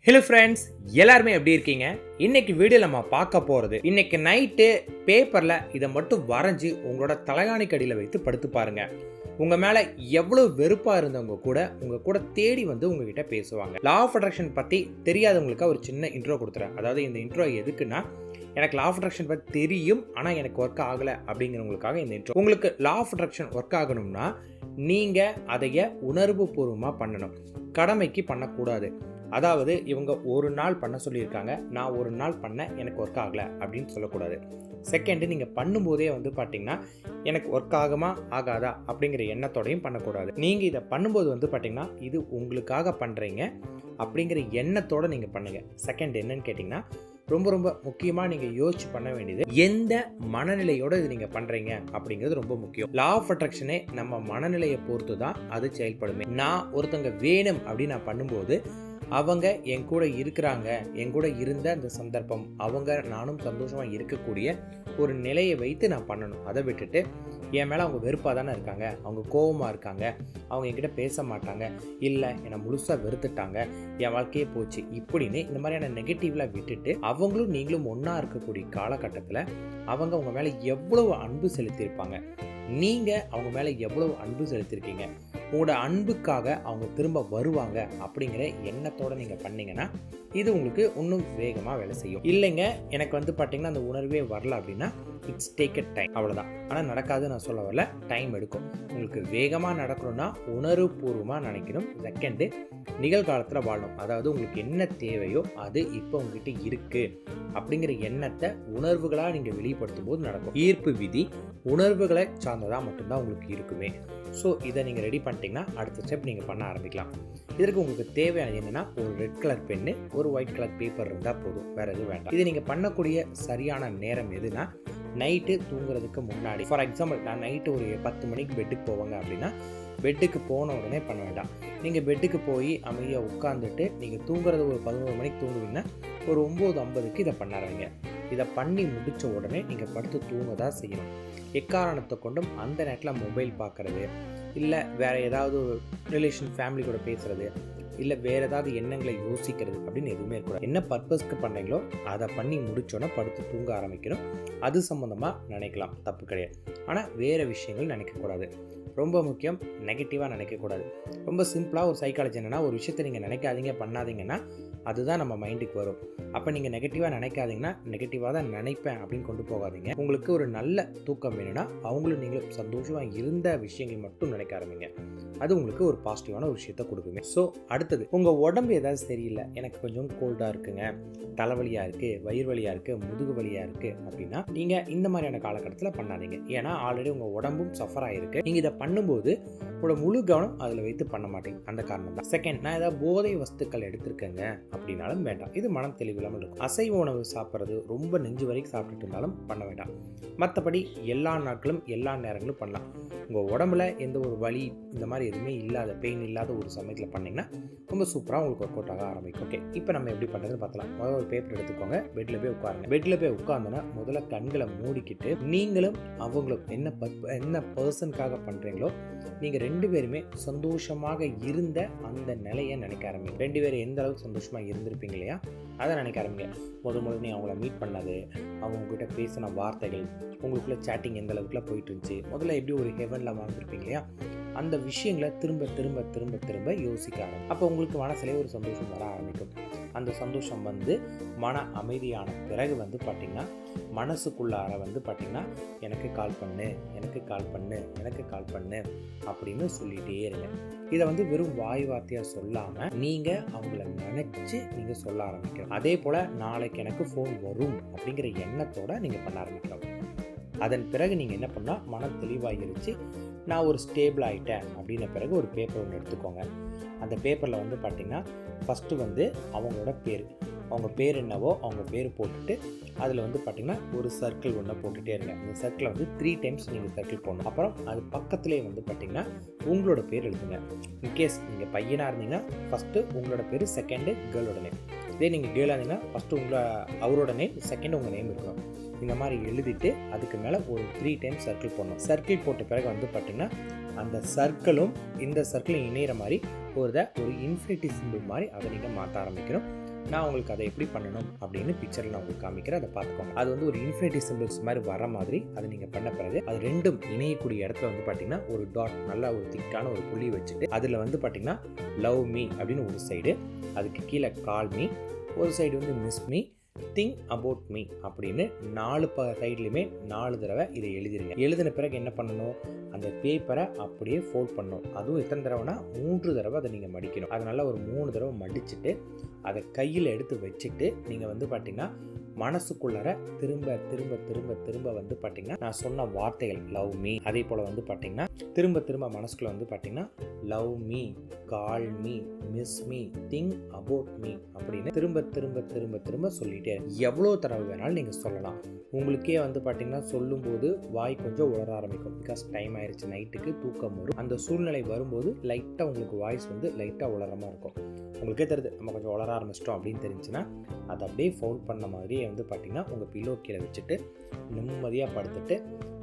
Hello friends, எல்லாருமே எப்படி இருக்கீங்க? இன்னைக்கு வீடியோ நம்ம பார்க்க போகிறது, இன்னைக்கு நைட்டு பேப்பரில் இதை மட்டும் வரைஞ்சி உங்களோட தலைகாணிக்கடியில் வைத்து படுத்து பாருங்க. உங்கள் மேலே எவ்வளோ வெறுப்பாக இருந்தவங்க கூட உங்கள் கூட தேடி வந்து உங்ககிட்ட பேசுவாங்க. லா ஆஃப் அட்ராக்ஷன் பற்றி தெரியாதவங்களுக்கு ஒரு சின்ன இன்ட்ரோ கொடுத்துறேன். அதாவது இந்த இன்ட்ரோ எதுக்குன்னா, எனக்கு லா ஆஃப் அட்ராக்ஷன் பற்றி தெரியும் ஆனால் எனக்கு ஒர்க் ஆகலை அப்படிங்கிறவங்களுக்காக இந்த இன்ட்ரோ. உங்களுக்கு லா ஆஃப் அட்ராக்ஷன் ஒர்க் ஆகணும்னா நீங்கள் அதைய உணர்வு பூர்வமாக பண்ணணும், கடமைக்கு பண்ணக்கூடாது. அதாவது இவங்க ஒரு நாள் பண்ண சொல்லியிருக்காங்க, நான் ஒரு நாள் பண்ண எனக்கு ஒர்க் ஆகலை அப்படின்னு சொல்லக்கூடாது. செகண்டு, நீங்கள் பண்ணும்போதே வந்து பார்த்தீங்கன்னா எனக்கு ஒர்க் ஆகுமா ஆகாதா அப்படிங்கிற எண்ணத்தோடையும் பண்ணக்கூடாது. நீங்கள் இதை பண்ணும்போது வந்து பார்த்தீங்கன்னா இது உங்களுக்காக பண்ணுறீங்க அப்படிங்கிற எண்ணத்தோடு நீங்கள் பண்ணுங்கள். செகண்ட் என்னன்னு கேட்டிங்கன்னா, ரொம்ப ரொம்ப முக்கியமாக நீங்கள் யோசிச்சு பண்ண வேண்டியது, எந்த மனநிலையோடு இது நீங்கள் பண்ணுறீங்க அப்படிங்கிறது ரொம்ப முக்கியம். லா ஆஃப் அட்ராக்ஷனே நம்ம மனநிலையை பொறுத்து தான் அது செயல்படுமே. நான் ஒருத்தங்க வேணும் அப்படின்னு நான் பண்ணும்போது அவங்க என் கூட இருக்கிறாங்க, என் கூட இருந்த அந்த சந்தர்ப்பம், அவங்க நானும் சந்தோஷமாக இருக்கக்கூடிய ஒரு நிலையை வைத்து நான் பண்ணணும். அதை விட்டுட்டு என் மேலே அவங்க வெறுப்பாக தானே இருக்காங்க, அவங்க கோபமாக இருக்காங்க, அவங்க என்கிட்ட பேச மாட்டாங்க, இல்லை என்னை முழுசாக வெறுத்துட்டாங்க, என் வாழ்க்கையே போச்சு இப்படின்னு இந்த மாதிரியான நெகட்டிவ்லாம் விட்டுட்டு அவங்களும் நீங்களும் ஒன்றா இருக்கக்கூடிய காலகட்டத்தில் அவங்க அவங்க மேலே எவ்வளவு அன்பு செலுத்தியிருப்பாங்க, நீங்கள் அவங்க மேலே எவ்வளவு அன்பு செலுத்தியிருக்கீங்க, உங்களோட அன்புக்காக அவங்க திரும்ப வருவாங்க அப்படிங்கிற எண்ணத்தோடு நீங்கள் பண்ணிங்கன்னா இது உங்களுக்கு இன்னும் வேகமாக வேலை செய்யும். இல்லைங்க எனக்கு வந்து பார்த்தீங்கன்னா அந்த உணர்வே வரல அப்படின்னா இட்ஸ் டேக் அ டைம், அவ்வளோதான். ஆனால் நடக்காது நான் சொல்ல வரல, டைம் எடுக்கும். உங்களுக்கு வேகமாக நடக்கணும்னா உணர்வுபூர்வமாக நினைக்கணும். செகண்டு, நிகழ்காலத்தில் வாழணும். அதாவது உங்களுக்கு என்ன தேவையோ அது இப்போ உங்ககிட்ட இருக்குது அப்படிங்கிற எண்ணத்தை உணர்வுகளாக நீங்கள் வெளிப்படுத்தும் போது நடக்கும். ஈர்ப்பு விதி உணர்வுகளை சார்ந்ததாக மட்டும்தான் உங்களுக்கு இருக்குமே. ஸோ இதை நீங்கள் ரெடி பண்ணிட்டீங்கன்னா அடுத்த ஸ்டெப் நீங்கள் பண்ண ஆரம்பிக்கலாம். இதற்கு உங்களுக்கு தேவையானது என்னென்னா, ஒரு ரெட் கலர் பென்னு, ஒரு ஒயிட் கலர் பேப்பர் இருந்தால் போதும், வேறு எதுவும் வேண்டாம். இது நீங்கள் பண்ணக்கூடிய சரியான நேரம் எதுனா, நைட்டு தூங்குறதுக்கு முன்னாடி. ஃபார் எக்ஸாம்பிள், நான் நைட்டு ஒரு 10 மணிக்கு பெட்டுக்கு போவாங்க அப்படின்னா பெட்டுக்கு போன உடனே பண்ண வேண்டாம். நீங்கள் பெட்டுக்கு போய் அமைதியாக உட்காந்துட்டு நீங்கள் தூங்குறது ஒரு 11 மணிக்கு தூங்குவீங்கன்னா ஒரு 9:50க்கு இதை பண்ண ஆரம்பிங்க. இதை பண்ணி முடித்த உடனே நீங்கள் படுத்து தூங்க தான் செய்யணும். எக்காரணத்தை கொண்டும் அந்த நேரத்தில் மொபைல் பார்க்குறது, இல்லை வேறு ஏதாவது ரிலேஷன் ஃபேமிலி கூட பேசுகிறது, இல்லை வேறு ஏதாவது எண்ணங்களை யோசிக்கிறது அப்படின்னு எதுவுமே இருக்கக்கூடாது. என்ன பர்பஸ்க்கு பண்ணுறீங்களோ அதை பண்ணி முடிச்சோன்னா படுத்து தூங்க ஆரம்பிக்கணும். அது சம்மந்தமாக நினைக்கலாம், தப்பு கிடையாது. ஆனால் வேறு விஷயங்கள் நினைக்கக்கூடாது. ரொம்ப முக்கியம், நெகட்டிவாக நினைக்கக்கூடாது. ரொம்ப சிம்பிளாக ஒரு சைக்காலஜி என்னென்னா, ஒரு விஷயத்தை நீங்கள் நினைக்காதீங்க பண்ணாதீங்கன்னா அதுதான் நம்ம மைண்டுக்கு வரும். அப்போ நீங்கள் நெகட்டிவாக நினைக்காதீங்கன்னா நெகட்டிவாக தான் நினைப்பேன் அப்படின்னு கொண்டு போகாதீங்க. உங்களுக்கு ஒரு நல்ல தூக்கம் வேணும்னா அவங்களும் நீங்களும் சந்தோஷமாக இருந்த விஷயங்கள் மட்டும் நினைக்க ஆரம்பிங்க. அது உங்களுக்கு ஒரு பாசிட்டிவான ஒரு விஷயத்த கொடுக்குங்க. ஸோ அடுத்தது, உங்கள் உடம்பு ஏதாவது சரியில்லை, எனக்கு கொஞ்சம் கோல்டாக இருக்குங்க, தலைவலியாக இருக்குது, வயிறு வலியாக இருக்குது, முதுகு வலியாக இருக்குது அப்படின்னா நீங்கள் இந்த மாதிரியான காலகட்டத்தில் பண்ணாதீங்க. ஏன்னா ஆல்ரெடி உங்கள் உடம்பும் சஃபர் ஆகிருக்கு. நீங்கள் இதை பண்ணும்போது உங்களோட முழு கவனம் அதில் வைத்து பண்ண மாட்டீங்க. அந்த காரணம் தான். செகண்ட், நான் ஏதாவது போதை வஸ்துக்கள் எடுத்திருக்கேங்க அப்படின்னாலும் வேண்டாம். இது மனம் தெளிவில்லாமல் இருக்கும். அசைவ உணவு சாப்பிட்றது ரொம்ப நெஞ்சு வரைக்கும் சாப்பிட்டுட்டு இருந்தாலும் பண்ண வேண்டாம். மற்றபடி எல்லா நாட்களும் எல்லா நேரங்களும் பண்ணலாம். உங்கள் உடம்புல எந்த ஒரு வலி இந்த மாதிரி எதுவுமே இல்லாத, பெயின் இல்லாத ஒரு சமயத்தில் பண்ணிங்கன்னா ரொம்ப சூப்பராக உங்களுக்கு ஒர்க் அவுட் ஆக ஆரம்பிக்கும். ஓகே, இப்போ நம்ம எப்படி பண்ணுறதுன்னு பார்த்தலாம். முதல்ல ஒரு பேப்பர் எடுத்துக்கோங்க, பெட்டில் போய் உட்காருங்க. பெட்டில் போய் உட்கார்ந்தோன்னா முதல்ல கண்களை மூடிக்கிட்டு நீங்களும் அவங்களும் என்ன பர்சனுக்காக பண்ணுறீங்களோ நீங்கள் 2 பேருமே சந்தோஷமாக இருந்த அந்த நிலையை நினைக்க ஆரம்பிங்க. 2 பேரும் எந்த அளவுக்கு சந்தோஷமாக இருந்திருப்பீங்க இல்லையா, அதை நினைக்க ஆரம்பிங்க. முதல்ல நீ அவங்கள மீட் பண்ணது, அவங்க உங்ககிட்ட பேசின வார்த்தைகள், உங்களுக்குள்ள சேட்டிங் எந்த அளவுக்குலாம் போயிட்டு இருந்துச்சு, முதல்ல எப்படி ஒரு ஹெவனில் வாழ்ந்துருப்பீங்க இல்லையா, அந்த விஷயங்களை திரும்ப திரும்ப திரும்ப திரும்ப யோசிக்க ஆரம்பிக்கும். அப்போ உங்களுக்கு மனசுலேயே ஒரு சந்தோஷம் வர ஆரம்பிக்கும். அந்த சந்தோஷம் வந்து மன அமைதியான பிறகு வந்து பார்த்திங்கன்னா மனசுக்குள்ளார வந்து பார்த்திங்கன்னா எனக்கு கால் பண்ணு, எனக்கு கால் பண்ணு, எனக்கு கால் பண்ணு அப்படின்னு சொல்லிகிட்டே இருங்க. இதை வந்து வெறும் வாய் வார்த்தையாக சொல்லாமல் நீங்கள் அவங்கள நினச்சி நீங்கள் சொல்ல ஆரம்பிக்கணும். அதே போல் நாளைக்கு எனக்கு ஃபோன் வரும் அப்படிங்கிற எண்ணத்தோடு நீங்கள் பண்ண ஆரம்பிக்கணும். அதன் பிறகு நீங்கள் என்ன பண்ணால் மனம் தெளிவாகிருச்சு, நான் ஒரு ஸ்டேபிள் ஆகிட்டேன் அப்படின்ன பிறகு ஒரு பேப்பர் ஒன்று எடுத்துக்கோங்க. அந்த பேப்பரில் வந்து பார்த்திங்கன்னா ஃபஸ்ட்டு வந்து அவங்களோட பேர், அவங்க பேர் என்னவோ அவங்க பேர் போட்டுட்டு அதில் வந்து பார்த்திங்கன்னா ஒரு சர்க்கிள் ஒன்று போட்டுகிட்டே இருங்க. அந்த சர்க்கிளை வந்து 3 டைம்ஸ் நீங்கள் சர்க்கிள் போடணும். அப்புறம் அது பக்கத்துலேயே வந்து பார்த்திங்கன்னா உங்களோட பேர் எழுதுங்க. இன்கேஸ் நீங்கள் பையனாக இருந்தீங்கன்னா ஃபஸ்ட்டு உங்களோட பேர், செகண்டு கேர்ளோட நேம். இதே நீங்கள் கேர்ளாக இருந்தீங்கன்னா ஃபஸ்ட்டு அவரோட நேம், செகண்ட் உங்கள் நேம் இருக்கணும். இந்த மாதிரி எழுதிட்டு அதுக்கு மேலே ஒரு 3 டைம்ஸ் சர்க்கிள் போடணும். சர்க்கிள் போட்ட பிறகு வந்து பார்த்திங்கன்னா அந்த சர்க்கிளும் இந்த சர்க்கிளும் இணையிற மாதிரி ஒரு இன்ஃபினிட்டி சிம்பிள் மாதிரி அதை நீங்கள் மாற்ற ஆரம்பிக்கணும். நான் உங்களுக்கு அதை எப்படி பண்ணணும் அப்படின்னு பிக்சரில் நான் உங்களுக்கு காமிக்கிறேன், அதை பார்த்துக்கோங்க. அது வந்து ஒரு இன்ஃபினிட்டி சிம்பிள்ஸ் மாதிரி வர மாதிரி அதை நீங்கள் பண்ண பிறகு அது ரெண்டும் இணையக்கூடிய இடத்துல வந்து பார்த்தீங்கன்னா ஒரு டாட், நல்லா ஒரு திக்கான ஒரு புள்ளி வச்சுட்டு அதில் வந்து பார்த்தீங்கன்னா லவ் மீ அப்படின்னு ஒரு சைடு, அதுக்கு கீழே கால் மீ, ஒரு சைடு வந்து miss me, think about me அப்படின்னு 4 சைட்லையுமே 4 தடவை இதை எழுதிருங்க. எழுதின பிறகு என்ன பண்ணணும், அந்த பேப்பரை அப்படியே ஃபோல்ட் பண்ணணும். அதுவும் எத்தனை தடவைனா 3 தடவை அதை நீங்கள் மடிக்கணும். அதனால ஒரு 3 தடவை மடிச்சுட்டு அதை கையில் எடுத்து வச்சுட்டு நீங்கள் வந்து பார்த்தீங்கன்னா மனசுக்குள்ளார திரும்ப திரும்ப திரும்ப திரும்ப வந்து பார்த்தீங்கன்னா நான் சொன்ன வார்த்தைகள் லவ் மீ, அதே போல் வந்து பார்த்தீங்கன்னா திரும்ப திரும்ப மனசுக்குள்ள வந்து பார்த்தீங்கன்னா love me, call me, miss me, think about me அப்படின்னு திரும்ப திரும்ப திரும்ப திரும்ப சொல்லிட்டே எவ்வளோ தடவை வேணாலும் நீங்கள் சொல்லலாம். உங்களுக்கே வந்து பார்த்தீங்கன்னா சொல்லும்போது வாய் கொஞ்சம் உளர ஆரம்பிக்கும். பிகாஸ் டைம் ஆயிடுச்சு, நைட்டுக்கு தூக்கம் வரும். அந்த சூழ்நிலை வரும்போது லைட்டாக உங்களுக்கு வாய்ஸ் வந்து லைட்டாக உளரமாக இருக்கும். உங்களுக்கே தெரியுது நம்ம கொஞ்சம் உளர ஆரம்பிச்சிட்டோம் அப்படின்னு தெரிஞ்சுன்னா அதை அப்படியே ஃபோல்ட் பண்ண மாதிரியே வந்து பார்த்தீங்கன்னா உங்கள் பில்லோ கீழே வச்சுட்டு நிம்மதியாக படுத்துட்டு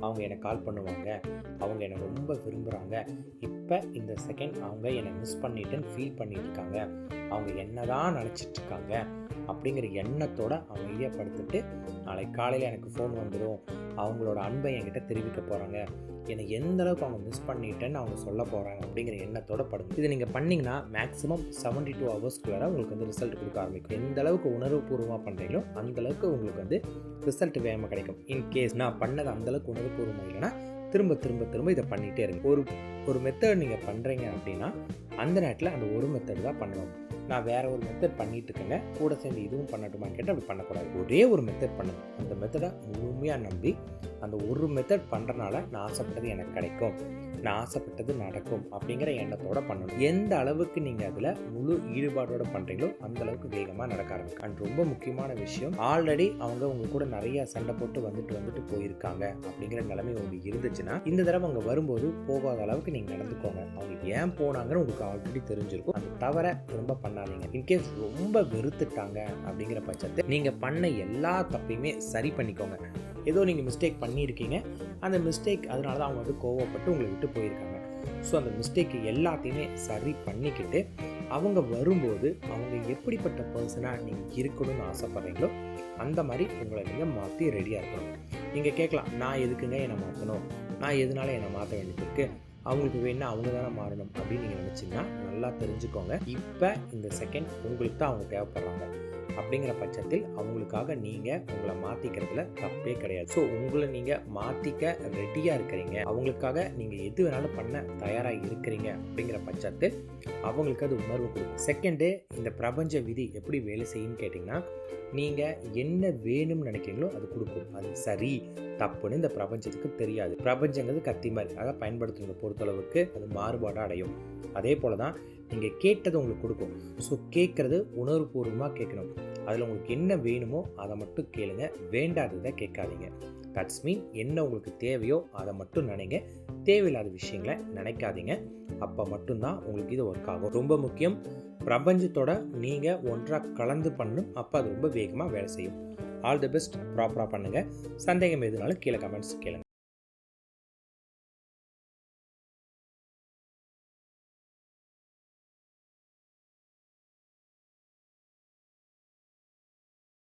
அவங்க என்னை கால் பண்ணுவாங்க, அவங்க என்னை ரொம்ப விரும்புகிறாங்க, இப்போ இந்த செகண்ட் அவங்க என்னை மிஸ் பண்ணிட்டுன்னு ஃபீல் பண்ணிட்டு இருக்காங்க, அவங்க என்ன தான் நினச்சிட்ருக்காங்க அப்படிங்கிற எண்ணத்தோடு அமைதியாக படுத்துட்டு நாளைக்கு காலையில் எனக்கு ஃபோன் வந்துடும், அவங்களோட அன்பை என்கிட்ட தெரிவிக்க போகிறாங்க, என்னை எந்த அளவுக்கு அவங்க மிஸ் பண்ணிட்டேன்னு அவங்க சொல்ல போகிறாங்க அப்படிங்கிற எண்ணத்தோடு படுங்க. இதை நீங்கள் பண்ணிங்கன்னா மேக்ஸிமம் 72 ஹவர்ஸ்க்குள்ளார உங்களுக்கு வந்து ரிசல்ட் கொடுக்க ஆரம்பிக்கும். எந்த அளவுக்கு உணர்வுபூர்வமாக பண்ணுறீங்களோ அந்தளவுக்கு உங்களுக்கு வந்து ரிசல்ட் வேகமாக கிடைக்கும். இன்கேஸ் நான் பண்ணது அந்தளவுக்கு உணர்வுபூர்வமாக இல்லைன்னா திரும்ப திரும்ப திரும்ப இதை பண்ணிகிட்டே இருங்க. ஒரு மெத்தட் நீங்கள் பண்ணுறீங்க அப்படின்னா அந்த நேரத்தில் அந்த ஒரு மெத்தட் தான் பண்ணணும். நான் வேறு ஒரு மெத்தட் பண்ணிட்டு இருக்கேங்க, கூட சேர்ந்து இதுவும் பண்ணட்டுமான்னு கேட்டால் அப்படி பண்ணக்கூடாது. ஒரே ஒரு மெத்தட் பண்ணுங்க. அந்த மெத்தடை முழுமையாக நம்பி அந்த ஒரு மெத்தட் பண்ணுறனால நான் ஆசைப்பட்டது எனக்கு கிடைக்கும், நான் ஆசைப்பட்டது நடக்கும் அப்படிங்கிற எண்ணத்தோடு பண்ணணும். எந்த அளவுக்கு நீங்கள் அதில் முழு ஈடுபாடோடு பண்ணுறீங்களோ அந்த அளவுக்கு வேகமாக நடக்க ஆரம்பிக்கும். அண்ட் ரொம்ப முக்கியமான விஷயம், ஆல்ரெடி அவங்க உங்கள் கூட நிறைய சண்டை போட்டு வந்துட்டு போயிருக்காங்க அப்படிங்கிற நிலைமை உங்களுக்கு இருந்துச்சுன்னா இந்த தடவை அவங்க வரும்போது போகாத அளவுக்கு நீங்கள் நடந்துக்கோங்க. அவங்க ஏன் போனாங்கன்னு உங்களுக்கு ஆல்ரெடி தெரிஞ்சிருக்கும். அந்த தவறை திரும்ப பண்ணாதீங்க. இன்கேஸ் ரொம்ப வெறுத்துட்டாங்க அப்படிங்கிற பட்சத்தை நீங்கள் பண்ண எல்லா தப்பையுமே சரி பண்ணிக்கோங்க. ஏதோ நீங்கள் மிஸ்டேக் பண்ணியிருக்கீங்க, அந்த மிஸ்டேக் அதனால தான் அவங்க வந்து கோவப்பட்டு உங்களை விட்டு போயிருக்காங்க. ஸோ அந்த மிஸ்டேக்கு எல்லாத்தையுமே சரி பண்ணிக்கிட்டு அவங்க வரும்போது அவங்க எப்படிப்பட்ட பர்சனாக நீங்கள் இருக்கணும்னு ஆசைப்பட்றீங்களோ அந்த மாதிரி உங்களை நீங்கள் மாற்றி ரெடியாக இருக்கணும். நீங்கள் கேட்கலாம், நான் எதுக்குங்க என்னை மாற்றணும், நான் எதனால என்னை மாற்ற வேண்டியது இருக்குது, அவங்களுக்கு வேணா அவங்க தானே மாறணும் அப்படின்னு நீங்கள் நினச்சிங்கன்னா நல்லா தெரிஞ்சுக்கோங்க. இப்போ இந்த செகண்ட் உங்களுக்கு தான் அவங்க தேவைப்படுறாங்க. அப்படிங்கிற பட்சத்தில் அவங்களுக்காக நீங்கள் உங்களை மாற்றிக்கிறதுல தப்பே கிடையாது. ஸோ உங்களை நீங்கள் மாற்றிக்க ரெடியாக இருக்கிறீங்க, அவங்களுக்காக நீங்கள் எது வேணாலும் பண்ண தயாராக இருக்கிறீங்க அப்படிங்கிற பட்சத்தில் அவங்களுக்கு அது உணர்வு கொடுக்கும். செகண்டு, இந்த பிரபஞ்ச விதி எப்படி வேலை செய்யும்னு கேட்டிங்கன்னா, நீங்கள் என்ன வேணும்னு நினைக்கிறீங்களோ அது கொடுக்கும். அது சரி தப்புன்னு இந்த பிரபஞ்சத்துக்கு தெரியாது. பிரபஞ்சங்கிறது கத்தி மாதிரி, அதை பயன்படுத்துறத பொறுத்தளவுக்கு அது மாறுபாடு அடையும். அதே போல தான் நீங்கள் கேட்டது உங்களுக்கு கொடுக்கும். ஸோ கேட்குறது உணர்வுபூர்வமாக கேட்கணும். அதில் உங்களுக்கு என்ன வேணுமோ அதை மட்டும் கேளுங்க, வேண்டாததை கேட்காதீங்க. தட்ஸ் மீன் என்ன உங்களுக்கு தேவையோ அதை மட்டும் நினைங்க, தேவையில்லாத விஷயங்களை நினைக்காதீங்க. அப்போ மட்டும்தான் உங்களுக்கு இது ஒர்க் ஆகும். ரொம்ப முக்கியம், பிரபஞ்சத்தோட நீங்கள் ஒன்றாக கலந்து பண்ணணும். அப்போ அது ரொம்ப வேகமாக வேலை செய்யும். All the best. ப்ராப்பராக பண்ணுங்கள். சந்தேகம் எதுனாலும் கீழே கமெண்ட்ஸ் கேளுங்க.